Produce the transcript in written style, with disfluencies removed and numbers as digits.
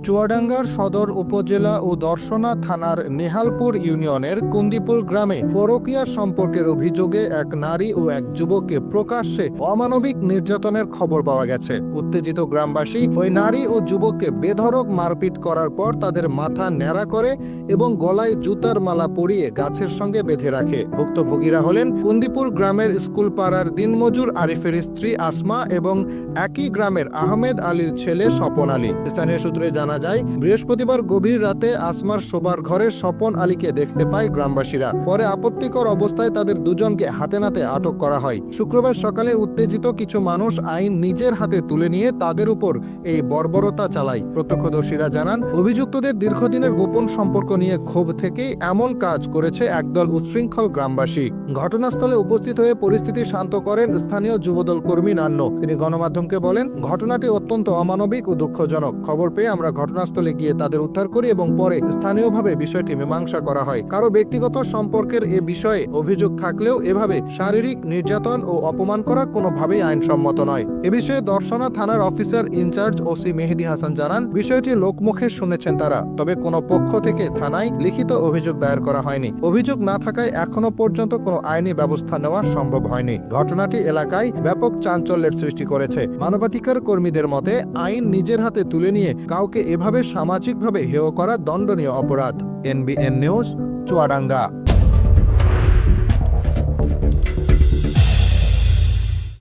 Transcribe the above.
চুয়াডাঙ্গার সদর উপজেলা ও দর্শনা থানার নেহালপুর ইউনিয়নের কুন্দিপুর গ্রামে পরকীয়া সম্পর্কের অভিযোগে এক নারী ও এক যুবককে প্রকাশ্যে অমানবিক নির্যাতনের খবর পাওয়া গেছে। উত্তেজিত গ্রামবাসী ওই নারী ও যুবককে বেধড়ক মারপিট করার পর তাদের মাথা ন্যাড়া করে এবং গলায় জুতার মালা পরিয়ে গাছের সঙ্গে বেঁধে রাখে। ভুক্তভোগীরা হলেন কুন্দিপুর গ্রামের স্কুল পাড়ার দিনমজুর আরিফের স্ত্রী আসমা এবং একই গ্রামের আহমেদ আলীর ছেলে স্বপন আলী। স্থানীয় সূত্রে জানা যায়, বৃহস্পতিবার গভীর রাতে আসমার শোবার ঘরে স্বপন আলীকে দেখতে পায় গ্রামবাসীরা। পরে আপত্তিকর অবস্থায় তাদের দুজনকে হাতে নাতে আটক করা হয়। শুক্রবার সকালে উত্তেজিত কিছু মানুষ আইন নিজের হাতে তুলে নিয়ে তাদের উপর এই বর্বরতা চালায়। প্রত্যক্ষদর্শীরা জানান, অভিযুক্তদের দীর্ঘদিনের গোপন সম্পর্ক নিয়ে ক্ষোভ থেকেই এমন কাজ করেছে একদল উচ্ছৃঙ্খল গ্রামবাসী। ঘটনাস্থলে উপস্থিত হয়ে পরিস্থিতি শান্ত করেন স্থানীয় যুবদল কর্মী নান্ন। তিনি গণমাধ্যমকে বলেন, ঘটনাটি অত্যন্ত অমানবিক ও দুঃখজনক। খবর পেয়ে আমরা ঘটনাস্থলে গিয়ে তাদের উদ্ধার করি এবং পরে স্থানীয়ভাবে বিষয়টি মীমাংসা করা হয়। কারো ব্যক্তিগত সম্পর্কের এ বিষয়ে অভিযোগ থাকলেও এভাবে শারীরিক নির্যাতন ও অপমান করা কোনোভাবেই আইনসম্মত নয়। এ বিষয়ে দর্শনা থানার অফিসার ইনচার্জ ওসি মেহেদী হাসান জানান, বিষয়টি লোকমুখে শুনেছেন তারা, তবে কোনো পক্ষ থেকে থানায় লিখিত অভিযোগ দায়ের করা হয়নি। অভিযোগ না থাকায় এখনো পর্যন্ত কোনো আইনি ব্যবস্থা নেওয়া সম্ভব হয়নি। ঘটনাটি এলাকায় ব্যাপক চাঞ্চল্যের সৃষ্টি করেছে। মানবাধিকার কর্মীদের মতে, আইন নিজের হাতে তুলে নিয়ে কাউকে এভাবে সামাজিকভাবে হেয় করা দণ্ডনীয় অপরাধ। NBN news, Chuadanga.